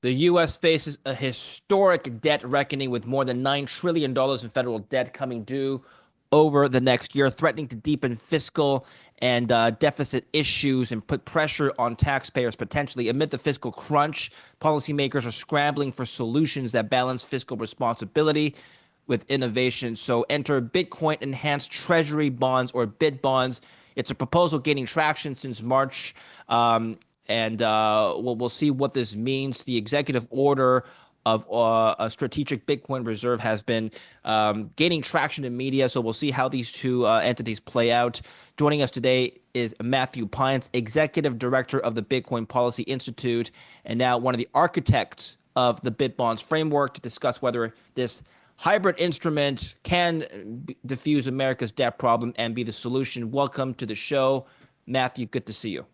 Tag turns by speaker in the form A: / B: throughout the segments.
A: The U.S. faces a historic debt reckoning with more than $9 trillion in federal debt coming due over the next year, threatening to deepen fiscal and deficit issues and put pressure on taxpayers potentially. Amid the fiscal crunch, policymakers are scrambling for solutions that balance fiscal responsibility with innovation. So enter Bitcoin Enhanced Treasury Bonds or Bitbonds. It's a proposal gaining traction since March. And we'll see what this means. The executive order of a strategic Bitcoin reserve has been gaining traction in media. So we'll see how these two entities play out. Joining us today is Matthew Pines, executive director of the Bitcoin Policy Institute, and now one of the architects of the Bitbonds framework to discuss whether this hybrid instrument can diffuse America's debt problem and be the solution. Welcome to the show, Matthew. Good to see you.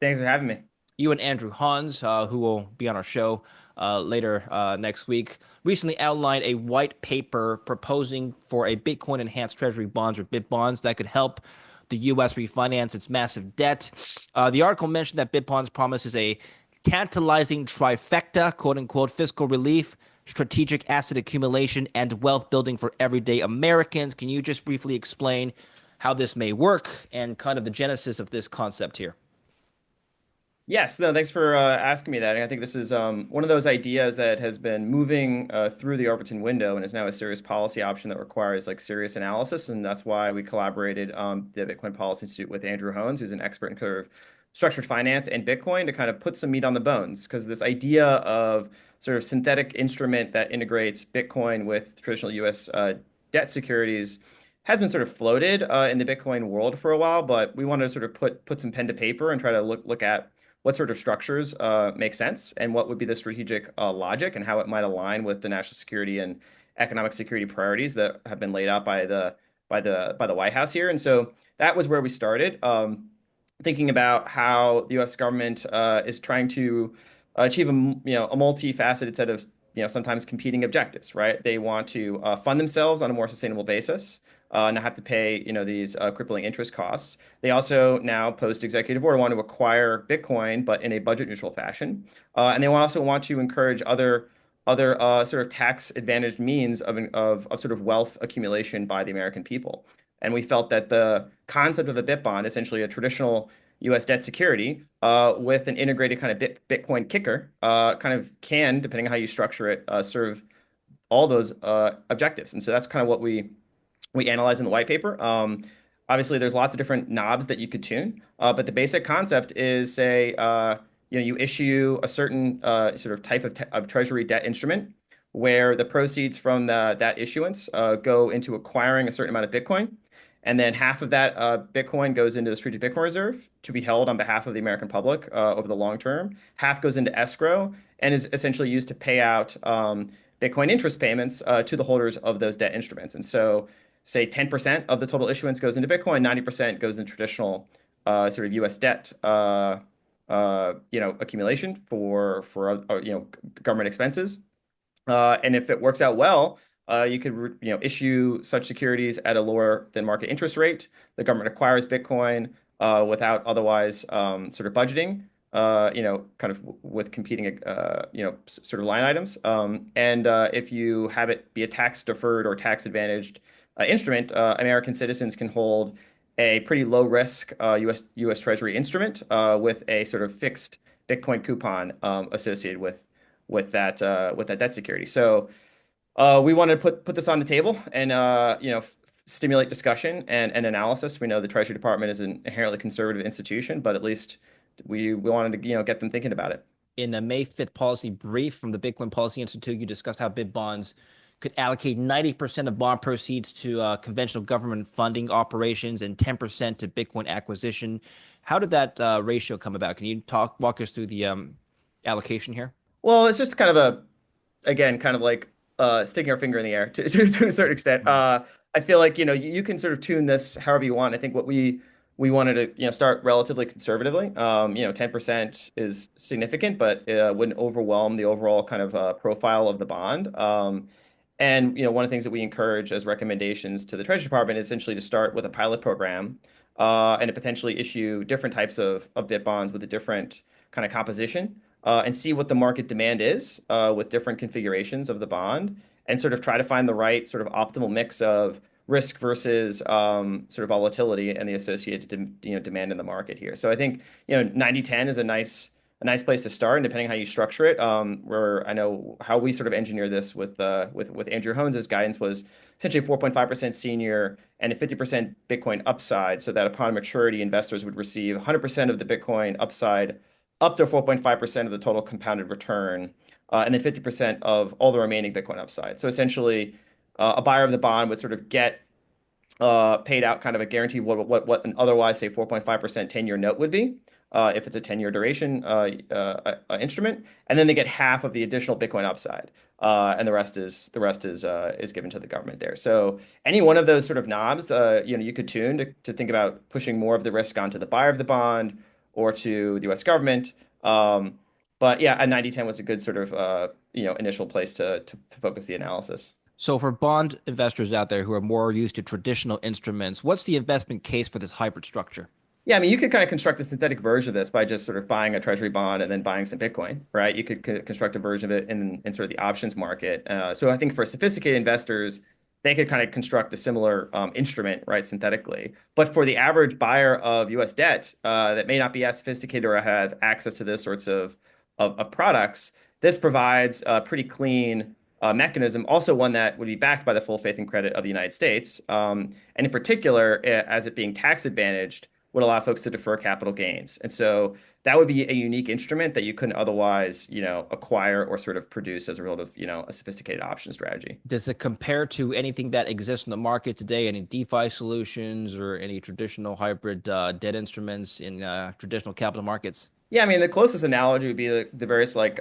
B: Thanks for having me.
A: You and Andrew Hans, who will be on our show later next week, recently outlined a white paper proposing for a Bitcoin enhanced treasury bonds or Bitbonds that could help the U.S. refinance its massive debt. The article mentioned that Bitbonds promises a tantalizing trifecta, quote unquote, fiscal relief, strategic asset accumulation, and wealth building for everyday Americans. Can you just briefly explain how this may work and kind of the genesis of this concept here?
B: Yes, no, thanks for asking me that. And I think this is one of those ideas that has been moving through the Overton window and is now a serious policy option that requires like serious analysis. And that's why we collaborated the Bitcoin Policy Institute with Andrew Hones, who's an expert in kind of structured finance and Bitcoin to kind of put some meat on the bones. Because this idea of sort of synthetic instrument that integrates Bitcoin with traditional US debt securities has been sort of floated in the Bitcoin world for a while, but we wanted to sort of put some pen to paper and try to look at what sort of structures make sense and what would be the strategic logic and how it might align with the national security and economic security priorities that have been laid out by the White House here. And so that was where we started, thinking about how the U.S. government is trying to achieve a multifaceted set of sometimes competing objectives, right? They want to fund themselves on a more sustainable basis, not have to pay these crippling interest costs. They also now post executive order want to acquire Bitcoin, but in a budget neutral fashion, and they also want to encourage other sort of tax advantaged means of sort of wealth accumulation by the American people. And we felt that the concept of a bit bond, essentially a traditional U.S. debt security, with an integrated kind of Bitcoin kicker, kind of can, depending on how you structure it, serve all those objectives. And so that's kind of what we analyze in the white paper. Obviously, there's lots of different knobs that you could tune, but the basic concept is, say, you issue a certain sort of type of treasury debt instrument where the proceeds from that issuance go into acquiring a certain amount of Bitcoin. And then half of that Bitcoin goes into the strategic Bitcoin reserve to be held on behalf of the American public over the long term. Half goes into escrow and is essentially used to pay out Bitcoin interest payments to the holders of those debt instruments. And so, say 10% of the total issuance goes into Bitcoin, 90% goes into traditional sort of U.S. debt, accumulation for government expenses. And if it works out well, you could issue such securities at a lower than market interest rate. The government acquires Bitcoin without otherwise sort of budgeting, kind of with competing, sort of line items. And if you have it be a tax deferred or tax advantaged instrument, American citizens can hold a pretty low risk U.S. Treasury instrument with a sort of fixed Bitcoin coupon associated with that debt security. So we wanted to put this on the table and stimulate discussion and analysis. We know the Treasury Department is an inherently conservative institution, but at least we wanted to get them thinking about it.
A: In the May 5th policy brief from the Bitcoin Policy Institute, you discussed how Bitbonds could allocate 90% of bond proceeds to conventional government funding operations and 10% to Bitcoin acquisition. How did that ratio come about? Can you walk us through the allocation here?
B: Well, it's just kind of again, kind of like sticking our finger in the air to a certain extent.
A: Mhm.
B: I feel like, you can sort of tune this however you want. I think what we wanted to, start relatively conservatively. 10% is significant, but wouldn't overwhelm the overall kind of profile of the bond. And one of the things that we encourage as recommendations to the Treasury Department is essentially to start with a pilot program and to potentially issue different types of bit bonds with a different kind of composition and see what the market demand is with different configurations of the bond, and sort of try to find the right sort of optimal mix of risk versus sort of volatility and the associated demand in the market here. So I think 90/10 is a nice place to start, and depending how you structure it, where I know how we sort of engineer this with Andrew Hones's guidance was essentially 4.5% senior and a 50% Bitcoin upside, so that upon maturity, investors would receive 100% of the Bitcoin upside up to 4.5% of the total compounded return, and then 50% of all the remaining Bitcoin upside. So essentially, a buyer of the bond would sort of get paid out kind of a guarantee what an otherwise say 4.5% 10-year note would be if it's a 10-year duration instrument, and then they get half of the additional Bitcoin upside, and the rest is given to the government there. So any one of those sort of knobs, you could tune to think about pushing more of the risk onto the buyer of the bond or to the U.S. government. But yeah, a 90/10 was a good sort of initial place to focus the analysis.
A: So for bond investors out there who are more used to traditional instruments, what's the investment case for this hybrid structure?
B: Yeah, I mean, you could kind of construct a synthetic version of this by just sort of buying a treasury bond and then buying some Bitcoin, right? You could construct a version of it in sort of the options market. So I think for sophisticated investors, they could kind of construct a similar instrument, right, synthetically. But for the average buyer of U.S. debt that may not be as sophisticated or have access to those sorts of products, this provides a pretty clean mechanism, also one that would be backed by the full faith and credit of the United States. And in particular, as it being tax advantaged, would allow folks to defer capital gains. And so that would be a unique instrument that you couldn't otherwise, acquire or sort of produce as a result of, a sophisticated option strategy.
A: Does it compare to anything that exists in the market today, any DeFi solutions or any traditional hybrid debt instruments in traditional capital markets?
B: Yeah, I mean, the closest analogy would be the various like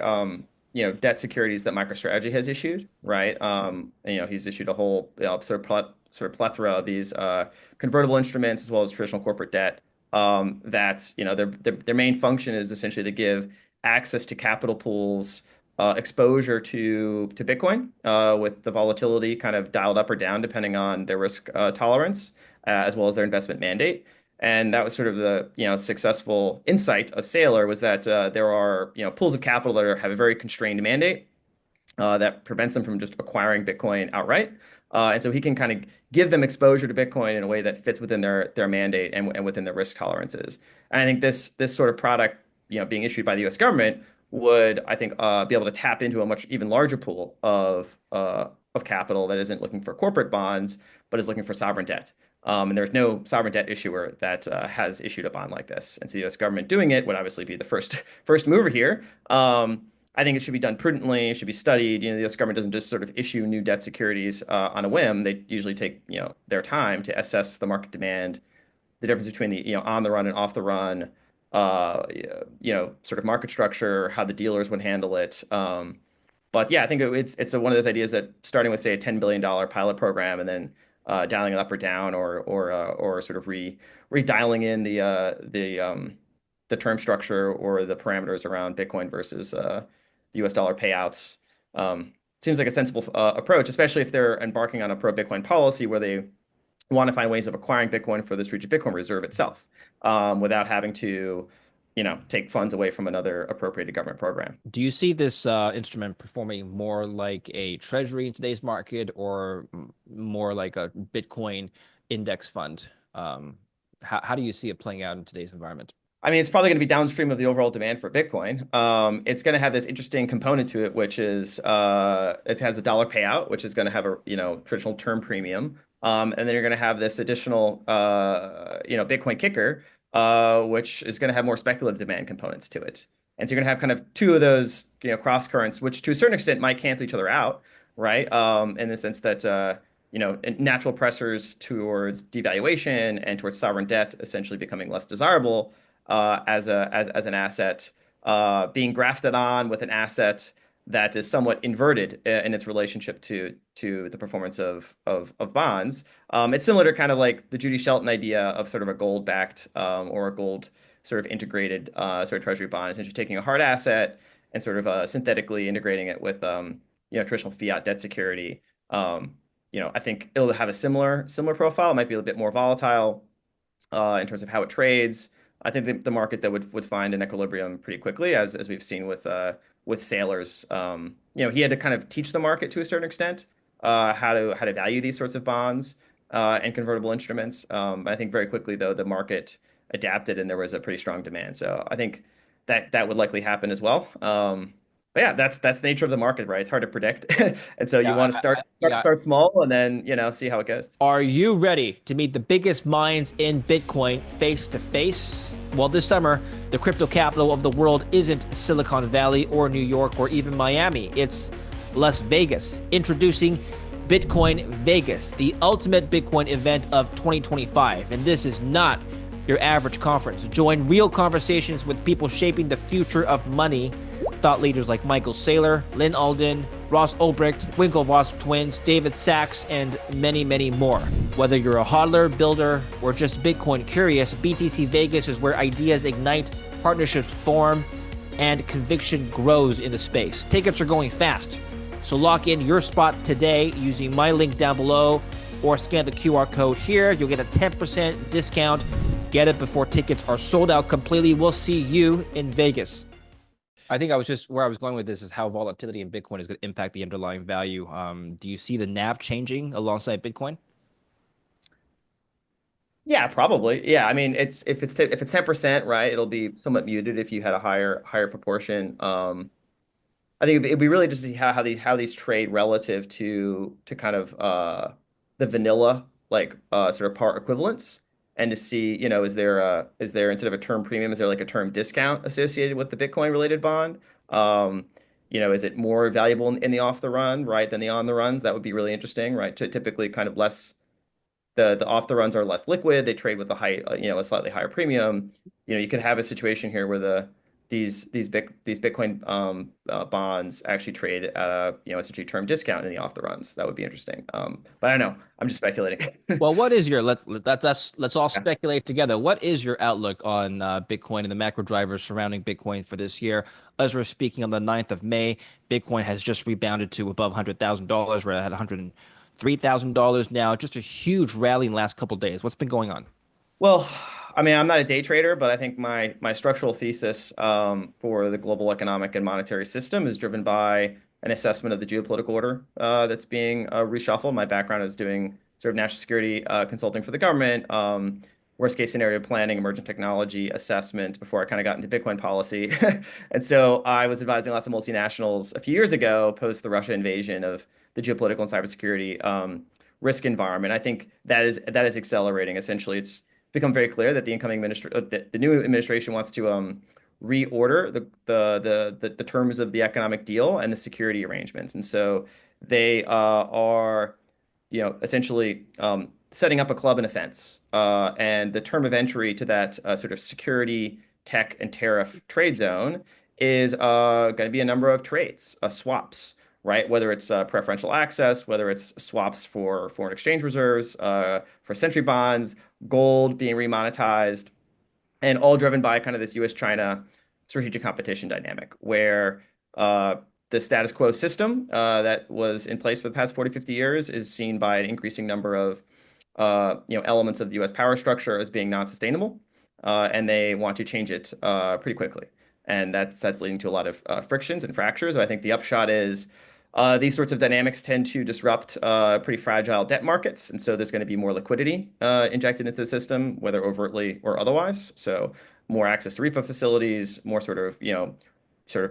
B: debt securities that MicroStrategy has issued, right? He's issued a whole sort of plethora of these convertible instruments as well as traditional corporate debt. That their main function is essentially to give access to capital pools, exposure to Bitcoin, with the volatility kind of dialed up or down depending on their risk tolerance, as well as their investment mandate. And that was sort of the successful insight of Saylor was that there are pools of capital that have a very constrained mandate that prevents them from just acquiring Bitcoin outright. And so he can kind of give them exposure to Bitcoin in a way that fits within their mandate and within their risk tolerances. And I think this sort of product, being issued by the U.S. government would, I think, be able to tap into a much even larger pool of capital that isn't looking for corporate bonds, but is looking for sovereign debt. And there's no sovereign debt issuer that has issued a bond like this. And so the U.S. government doing it would obviously be the first mover here. I think it should be done prudently. It should be studied. The U.S. government doesn't just sort of issue new debt securities on a whim. They usually take their time to assess the market demand, the difference between the on the run and off the run, sort of market structure, how the dealers would handle it. But yeah, I think it's one of those ideas that starting with say a $10 billion pilot program and then dialing it up or down or sort of redialing in the term structure or the parameters around Bitcoin versus the US dollar payouts. Seems like a sensible approach, especially if they're embarking on a pro Bitcoin policy where they want to find ways of acquiring Bitcoin for the strategic Bitcoin reserve itself, without having to, take funds away from another appropriated government program.
A: Do you see this instrument performing more like a treasury in today's market or more like a Bitcoin index fund? How do you see it playing out in today's environment?
B: I mean, it's probably going to be downstream of the overall demand for Bitcoin. It's going to have this interesting component to it, which is it has the dollar payout, which is going to have a traditional term premium, and then you're going to have this additional Bitcoin kicker, which is going to have more speculative demand components to it. And so you're going to have kind of two of those cross currents, which to a certain extent might cancel each other out, right? In the sense that natural pressures towards devaluation and towards sovereign debt essentially becoming less desirable as an asset, being grafted on with an asset that is somewhat inverted in its relationship to the performance of bonds. It's similar to kind of like the Judy Shelton idea of sort of a gold backed or a gold sort of integrated sort of treasury bond, essentially taking a hard asset and sort of synthetically integrating it with traditional fiat debt security. I think it'll have a similar profile. It might be a little bit more volatile in terms of how it trades. I think the market that would find an equilibrium pretty quickly, as we've seen with Sailors. He had to kind of teach the market to a certain extent how to value these sorts of bonds and convertible instruments. I think very quickly though the market adapted and there was a pretty strong demand. So I think that would likely happen as well. But yeah, that's the nature of the market, right? It's hard to predict, and so you
A: Yeah,
B: want to
A: yeah.
B: start small and then see how it goes.
A: Are you ready to meet the biggest minds in Bitcoin face to face? Well, this summer, the crypto capital of the world isn't Silicon Valley or New York or even Miami. It's Las Vegas, introducing Bitcoin Vegas, the ultimate Bitcoin event of 2025. And this is not your average conference. Join real conversations with people shaping the future of money. Thought leaders like Michael Saylor, Lynn Alden, Ross Ulbricht, Winklevoss twins, David Sachs, and many, many more. Whether you're a hodler, builder, or just Bitcoin curious, BTC Vegas is where ideas ignite, partnerships form, and conviction grows in the space. Tickets are going fast, so lock in your spot today using my link down below or scan the QR code here. You'll get a 10% discount. Get it before tickets are sold out completely. We'll see you in Vegas. I think I was just where I was going with this is how volatility in Bitcoin is going to impact the underlying value. Do you see the NAV changing alongside Bitcoin?
B: Yeah, probably. Yeah, I mean, if it's 10%, right, it'll be somewhat muted if you had a higher proportion. I think it'd be really just to see how these trade relative to kind of the vanilla like sort of par equivalence, and to see, is there instead of a term premium, is there like a term discount associated with the Bitcoin related bond? Um, is it more valuable in the off the run, right, than the on the runs? That would be really interesting, right? To typically kind of less the off the runs are less liquid. They trade with a slightly higher premium. You could have a situation here where these Bitcoin bonds actually trade at a essentially term discount in the off the runs. That would be interesting. But I don't know. I'm just speculating.
A: Well, what is your let's all
B: Yeah.
A: speculate together. What is your outlook on Bitcoin and the macro drivers surrounding Bitcoin for this year? As we're speaking on the 9th of May, Bitcoin has just rebounded to above $100,000. We're at $103,000 now. Just a huge rally in the last couple of days. What's been going on?
B: Well, I mean, I'm not a day trader, but I think my structural thesis for the global economic and monetary system is driven by an assessment of the geopolitical order that's being reshuffled. My background is doing sort of national security consulting for the government, worst case scenario planning, emergent technology assessment before I kind of got into Bitcoin policy. And so I was advising lots of multinationals a few years ago, post the Russia invasion, of the geopolitical and cybersecurity risk environment. I think that is accelerating. Essentially, it's become very clear that the new administration wants to reorder the terms of the economic deal and the security arrangements, and so they are essentially setting up a club and a fence, and the term of entry to that sort of security, tech, and tariff trade zone is going to be a number of trades, swaps. Right, whether it's preferential access, whether it's swaps for foreign exchange reserves, for century bonds, gold being remonetized, and all driven by kind of this U.S.-China strategic competition dynamic, where uh, the status quo system that was in place for the past 40, 50 years is seen by an increasing number of elements of the U.S. power structure as being non-sustainable, and they want to change it pretty quickly. And that's leading to a lot of frictions and fractures. I think the upshot is these sorts of dynamics tend to disrupt pretty fragile debt markets, and so there's going to be more liquidity injected into the system, whether overtly or otherwise. So more access to repo facilities, more sort of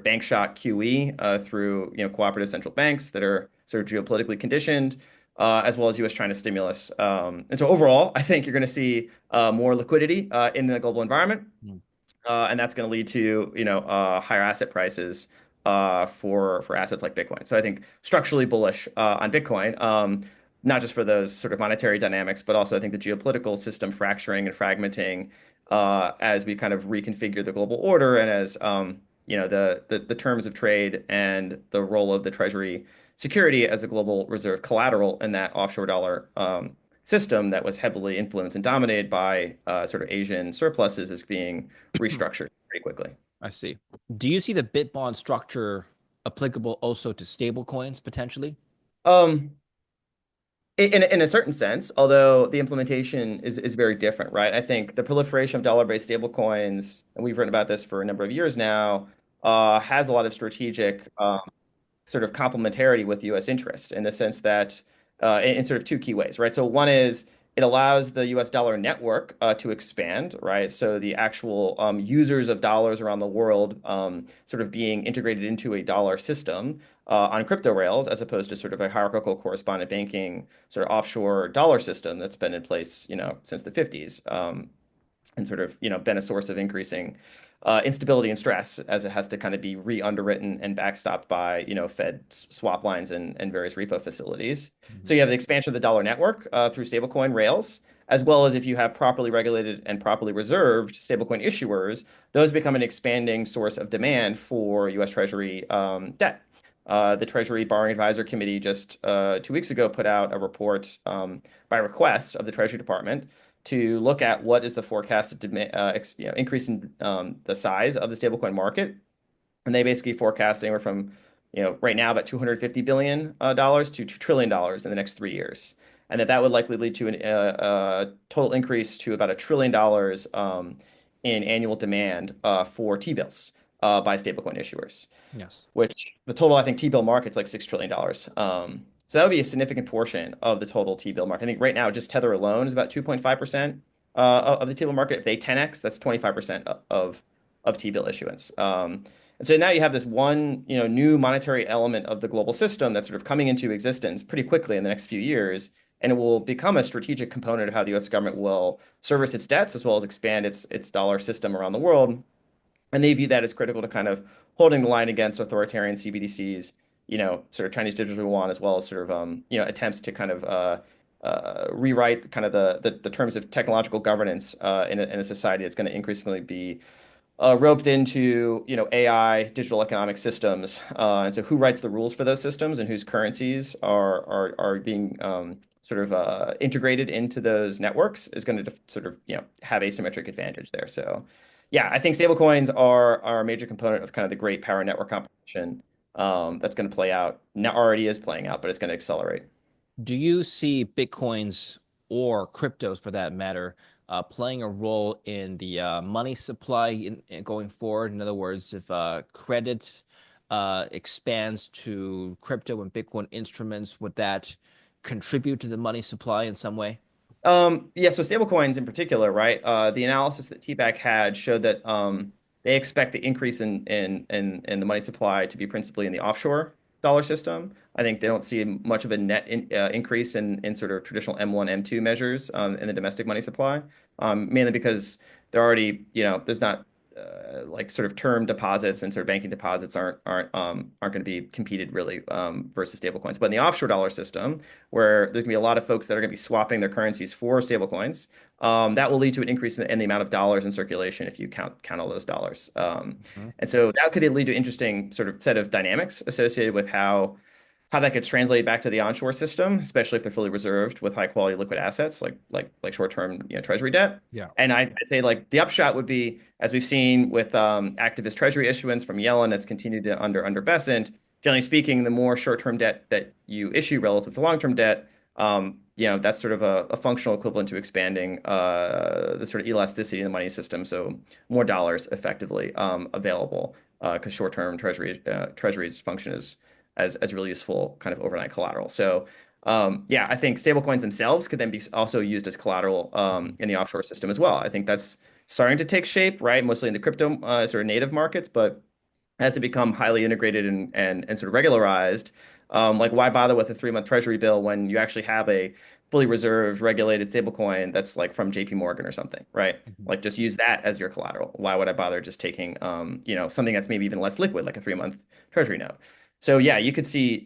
B: bank shot QE through cooperative central banks that are sort of geopolitically conditioned, as well as U.S.-China stimulus. And so overall, I think you're going to see more liquidity in the global environment, and that's going to lead to higher asset prices for assets like Bitcoin. So I think structurally bullish on Bitcoin, not just for those sort of monetary dynamics, but also I think the geopolitical system fracturing and fragmenting as we kind of reconfigure the global order, and as the terms of trade and the role of the Treasury security as a global reserve collateral in that offshore dollar system that was heavily influenced and dominated by sort of Asian surpluses is being restructured pretty quickly.
A: I see. Do you see the Bitbond structure applicable also to stable coins potentially?
B: Um, In a certain sense, although the implementation is very different, right? I think the proliferation of dollar-based stablecoins, and we've written about this for a number of years now, has a lot of strategic sort of complementarity with U.S. interest in the sense that in sort of two key ways, right? So one is it allows the U.S. dollar network to expand, right? So the actual users of dollars around the world sort of being integrated into a dollar system on crypto rails, as opposed to sort of a hierarchical correspondent banking sort of offshore dollar system that's been in place, since the 50s. And sort of been a source of increasing instability and stress as it has to kind of be re-underwritten and backstopped by Fed swap lines and various repo facilities.
A: Mhm.
B: So you have the expansion of the dollar network through stablecoin rails, as well as if you have properly regulated and properly reserved stablecoin issuers, those become an expanding source of demand for U.S. Treasury debt. The Treasury Borrowing Advisor Committee just 2 weeks ago put out a report by request of the Treasury Department to look at what is the forecasted demand, increase in the size of the stablecoin market, and they basically forecast anywhere from right now about $250 billion to $2 trillion in the next 3 years, and that would likely lead to a total increase to about $1 trillion in annual demand for T-bills by stablecoin issuers,
A: Yes.
B: which the total, I think, T-bill market's like $6 trillion. So that would be a significant portion of the total T-bill market. I think right now just Tether alone is about 2.5% of the T-bill market. If they 10x, that's 25% of T-bill issuance. And so now you have this one, new monetary element of the global system that's sort of coming into existence pretty quickly in the next few years, and it will become a strategic component of how the U.S. government will service its debts as well as expand its dollar system around the world. And they view that as critical to kind of holding the line against authoritarian CBDCs, sort of Chinese digital yuan, as well as sort of, attempts to kind of rewrite kind of the terms of technological governance in a society that's going to increasingly be roped into, AI, digital economic systems. And so who writes the rules for those systems and whose currencies are being sort of integrated into those networks is going to sort of, have asymmetric advantage there. So yeah, I think stablecoins are a major component of kind of the great power network competition that's going to play out. Now already is playing out, but it's going to accelerate.
A: Do you see Bitcoins or cryptos, for that matter, playing a role in the money supply going forward? In other words, if credit expands to crypto and Bitcoin instruments, would that contribute to the money supply in some way?
B: Yeah, so stablecoins in particular, right? The analysis that TPAC had showed that they expect the increase in the money supply to be principally in the offshore dollar system. I think they don't see much of a net increase in sort of traditional M1, M2 measures in the domestic money supply, mainly because they're already, there's not like sort of term deposits and sort of banking deposits aren't going to be competed really versus stablecoins. But in the offshore dollar system, where there's going to be a lot of folks that are going to be swapping their currencies for stablecoins, that will lead to an increase in the amount of dollars in circulation if you count all those dollars.
A: Mhm.
B: And so that could lead to interesting sort of set of dynamics associated with how that gets translated back to the onshore system, especially if they're fully reserved with high quality liquid assets like short-term treasury debt.
A: Yeah.
B: And I'd say like the upshot would be, as we've seen with activist treasury issuance from Yellen that's continued to under Bessent, generally speaking, the more short-term debt that you issue relative to long-term debt, that's sort of a functional equivalent to expanding the sort of elasticity in the money system. So more dollars effectively available because short-term treasuries function as really useful kind of overnight collateral. So yeah, I think stablecoins themselves could then be also used as collateral
A: Mhm.
B: in the offshore system as well. I think that's starting to take shape, right? Mostly in the crypto sort of native markets, but as it become highly integrated and sort of regularized, like why bother with a 3 month treasury bill when you actually have a fully reserved regulated stablecoin that's like from JP Morgan or something, right?
A: Mhm.
B: Like just use that as your collateral. Why would I bother just taking something that's maybe even less liquid, like a 3 month treasury note? So yeah, you could see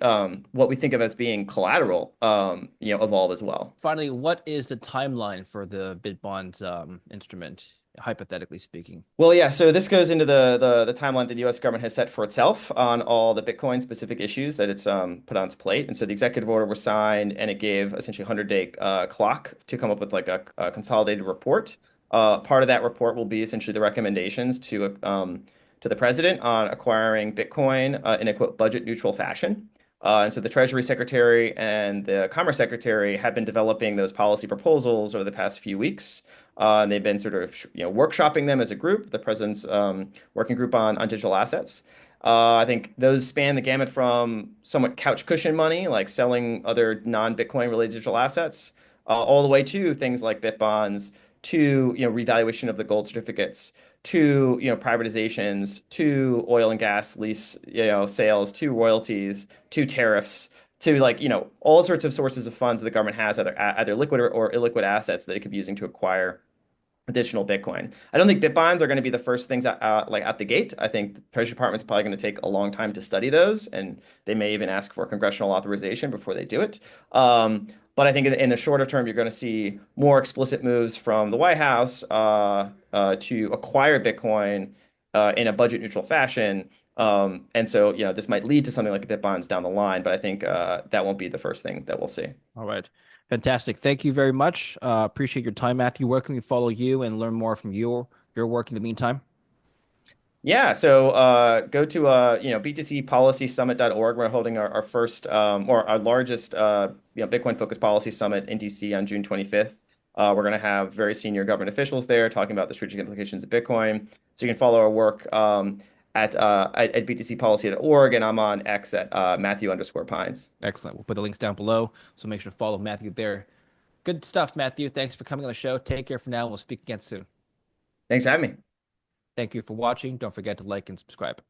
B: what we think of as being collateral, evolve as well.
A: Finally, what is the timeline for the Bitbond instrument, hypothetically speaking?
B: Well, yeah, so this goes into the timeline that the US government has set for itself on all the Bitcoin specific issues that it's put on its plate. And so the executive order was signed and it gave essentially a 100-day clock to come up with like a consolidated report. Part of that report will be essentially the recommendations to the president on acquiring Bitcoin in a quote budget neutral fashion. And so the Treasury Secretary and the Commerce Secretary have been developing those policy proposals over the past few weeks. And they've been sort of workshopping them as a group, the president's working group on digital assets. I think those span the gamut from somewhat couch cushion money, like selling other non-Bitcoin related digital assets, all the way to things like Bitbonds, to revaluation of the gold certificates, to privatizations, to oil and gas lease sales, to royalties, to tariffs, to all sorts of sources of funds that the government has, either liquid or illiquid assets that it could be using to acquire additional Bitcoin. I don't think Bitbonds are going to be the first things out the gate. I think the Treasury Department's probably going to take a long time to study those, and they may even ask for congressional authorization before they do it. But I think in the shorter term, you're going to see more explicit moves from the White House to acquire Bitcoin in a budget neutral fashion. And so, this might lead to something like a Bitbonds down the line, but I think that won't be the first thing that we'll see.
A: All right. Fantastic. Thank you very much. Appreciate your time, Matthew. Where can we follow you and learn more from your work in the meantime?
B: Yeah, so go to btcpolicysummit.org. We're holding our first or our largest Bitcoin focused policy summit in DC on June 25th. We're going to have very senior government officials there talking about the strategic implications of Bitcoin. So you can follow our work at btcpolicy.org, and I'm on X at Matthew_Pines.
A: Excellent. We'll put the links down below, so make sure to follow Matthew there. Good stuff, Matthew. Thanks for coming on the show. Take care for now. We'll speak again soon.
B: Thanks for having me.
A: Thank you for watching. Don't forget to like and subscribe.